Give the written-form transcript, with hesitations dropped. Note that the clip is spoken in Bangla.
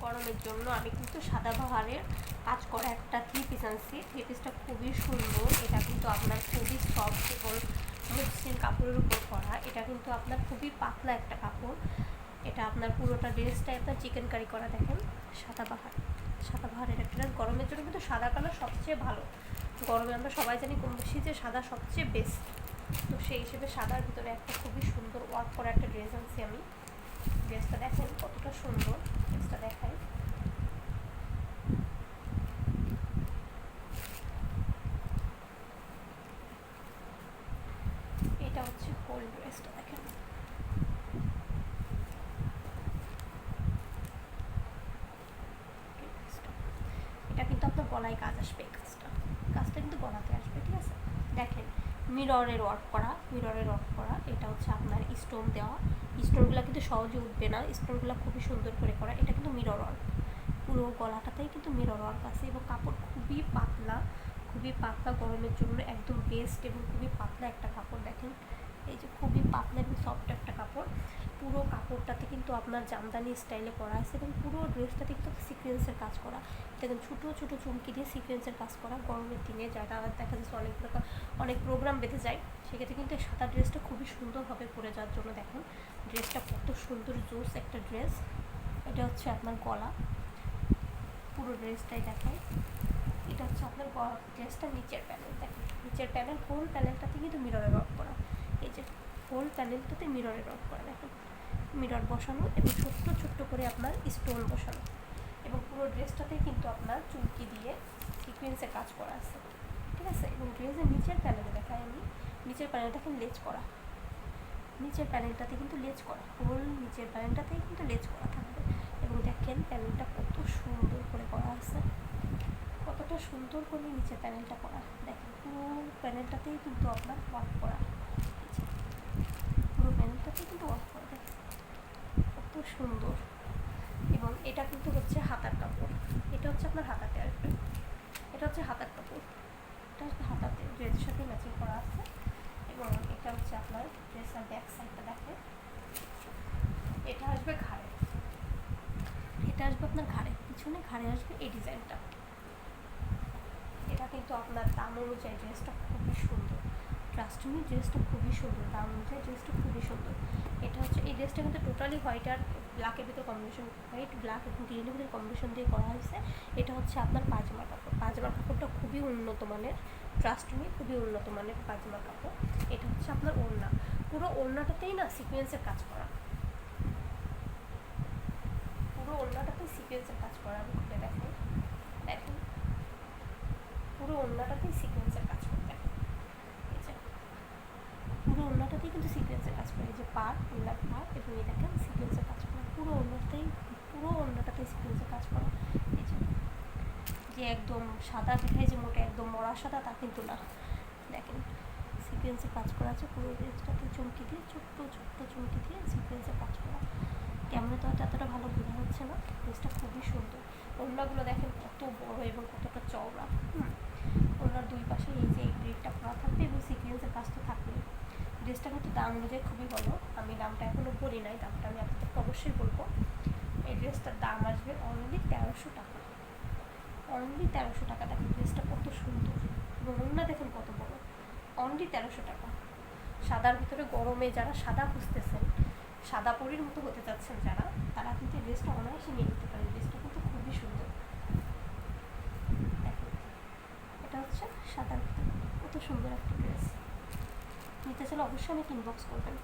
গরমের জন্য আমি কিন্তু সাদাবাহারের কাজ করা একটা থ্রি পিস আনছি। থ্রি পিসটা খুবই সুন্দর, এটা কিন্তু আপনার খুবই সফট এবং মসৃণ কাপড়ের উপর করা। এটা কিন্তু আপনার খুবই পাতলা একটা কাপড়। এটা আপনার পুরোটা ড্রেসটাই আপনার চিকেন কারি করা। দেখেন সাদাবাহারের একটা ড্রেস। গরমের জন্য কিন্তু সাদা কালার সবচেয়ে ভালো। গরমে আমরা সবাই জানি কম বেশি যে সাদা সবচেয়ে বেস্ট। তো সেই হিসেবে সাদার ভিতরে একটা খুবই সুন্দর ওয়ার্ক করা একটা ড্রেস আনছি আমি। ড্রেসটা দেখেন কতটা সুন্দর, ড্রেসটা দেখাই। এটা হচ্ছে হোল ড্রেসটা দেখেন। এটা কিন্তু আপনার গলায় কাজ আসবে, এই কাজটা কিন্তু গলাতে আসবে, ঠিক আছে। দেখেন মিররের ওয়ার্ক করা, এটা হচ্ছে আপনার স্টোন দেওয়া। স্টোনগুলো কিন্তু সহজে উঠবে না, স্টোনগুলো খুবই সুন্দর করে করা। এটা কিন্তু মিরর ওয়ার্ক, পুরো গলাটাতেই কিন্তু মিরর ওয়ার্ক আছে এবং কাপড় খুবই পাতলা, গরমের জন্য একদম বেস্ট এবং খুবই পাতলা একটা কাপড়। দেখেন এই যে খুবই পাতলা এবং সফট একটা কাপড়। পুরো কাপড়টাতে কিন্তু আপনার জামদানি স্টাইলে করা আছে এবং পুরো ড্রেসটাতে কিন্তু সিকোয়েন্সের কাজ করা। দেখেন ছোটো ছোটো চুমকি দিয়ে সিকোয়েন্সের কাজ করা। গরমের দিনে যারা দেখা যাচ্ছে অনেক প্রোগ্রাম বেঁধে যায়, সেক্ষেত্রে কিন্তু সাদা ড্রেসটা খুবই সুন্দর হবে পরে যাওয়ার জন্য। দেখেন ড্রেসটা কত সুন্দর জোস একটা ড্রেস। এটা হচ্ছে আপনার গলা, পুরো ড্রেসটাই দেখায়। এটা হচ্ছে আপনার ড্রেসটার নিচের প্যানেল। দেখেন নিচের প্যানেল, হোল প্যানেলটাতে কিন্তু মিররের ওয়ার্ক করা। এই যে হোল প্যানেলটাতে মিররের ওয়ার্ক করা, দেখেন মিরর বসানো এবং ছোট্ট ছোট্ট করে আপনার স্টোন বসানো এবং পুরো ড্রেসটাতে কিন্তু আপনার চুমকি দিয়ে সিকোয়েন্সের কাজ করা আছে, ঠিক আছে। এবং ড্রেসের নিচের প্যানেলে দেখায় আমি, নিচের প্যানেলটা কিন্তু লেজ করা, নিচের প্যানেলটাতে কিন্তু লেজ করা, হোল নিচের প্যানেলটাতেই কিন্তু লেজ করা থাকবে। এবং দেখেন প্যানেলটা কত সুন্দর করে করা আছে, কতটা সুন্দর করে নিচের প্যানেলটা করা। দেখেন পুরো প্যানেলটাতেই কিন্তু আপনার ওয়ার্ক করা, পুরো প্যানেলটাতেই কিন্তু ওয়ার্ক করা। দেখেন কত সুন্দর। এবং এটা কিন্তু হচ্ছে হাতার কাপড়, এটা হচ্ছে আপনার হাতাতে আসবে, এটা হচ্ছে হাতার কাপড়, এটা হচ্ছে হাতাতে ড্রেসের সাথে ম্যাচিং করা আছে। এবং এটা হচ্ছে আপনার ড্রেসের ব্যাক সাইডটা দেখে, এটা আসবে ঘাড়ে, এটা আসবে আপনার ঘাড়ে, পিছনে ঘাড়ে আসবে এই ডিজাইনটা। এটা কিন্তু আপনার দাম অনুযায়ী ড্রেসটা খুবই সুন্দর। ট্রাস্ট মি, ড্রেসটা খুবই সুন্দর, দাম অনুযায়ী ড্রেসটা খুবই সুন্দর। এটা হচ্ছে এই ড্রেসটা কিন্তু টোটালি হোয়াইট আর ব্ল্যাকের ভিতরে কম্বিনেশন, হোয়াইট ব্ল্যাক এবং গ্রিনের ভিতরে কম্বিনেশন দিয়ে করা হয়েছে। এটা হচ্ছে আপনার পায়জামার কাপড়, পায়জামার কাপড়টা খুবই উন্নত মানের, ট্রাস্ট মি খুবই উন্নত মানের পায়জামার কাপড়। এটা হচ্ছে আপনার ওড়না, পুরো ওড়নাটাতেই না সিকোয়েন্সের কাজ করা, পুরো ওড়নাটাতেই সিকোয়েন্সের কাজ করা। আমি খুলে দেখাই, দেখেন পুরো ওড়নাটাতেই সিকোয়েন্সের কাজ করতে, এই যে পুরো ওড়নাটাতেই কিন্তু সিকোয়েন্সের কাজ করে। এই যে পার, ওড়নার পার এবং এই দেখেন সিকোয়েন্সের কাজ করা, পুরো ওড়নাটাতেই সিকোয়েন্সের কাজ করা। এই যে একদম সাদা দেখায় যে মোটা একদম মরা সাদা, তা কিন্তু না। দেখেন সিকোয়েন্সের কাজ করা আছে পুরো ড্রেসটাতে, চমকি দিয়ে ছোট্ট ছোট্ট চমকি দিয়ে সিকোয়েন্সের কাজ করা। ক্যামেরা তো এতটা ভালো বোঝা হচ্ছে না, ড্রেসটা খুবই সুন্দর। ওড়নাগুলো দেখেন কত বড় এবং কতটা চওড়া। ওড়নার দুই পাশে এই যে গ্রিডটা করা থাকবে এবং সিকোয়েন্সের কাজ তো থাকবেই। ড্রেসটা কিন্তু দাম অনুযায়ী খুবই ভালো, আমি দামটা এখনও বলি নাই, দামটা আমি আপনাদেরকে অবশ্যই বলবো। এই ড্রেসটার দাম আসবে অনলি 1300 টাকা, অনলি 1300 টাকা। দেখেন ড্রেসটা কত সুন্দর এবং ওড়না দেখেন কত বড়, অনলি 1300 টাকা। সাদার ভিতরে গরমে যারা সাদা খুঁজতেছেন, সাদা পরির মতো হতে চাচ্ছেন যারা, তারা কিন্তু এই ড্রেসটা অনায়াসে নিয়ে নিতে পারে। ড্রেসটা কিন্তু খুবই সুন্দর। দেখেন এটা হচ্ছে সাদার ভিতরে কত সুন্দর একটা ড্রেস। নিতে চাইলে অবশ্যই আমাকে ইনবক্স করবেন।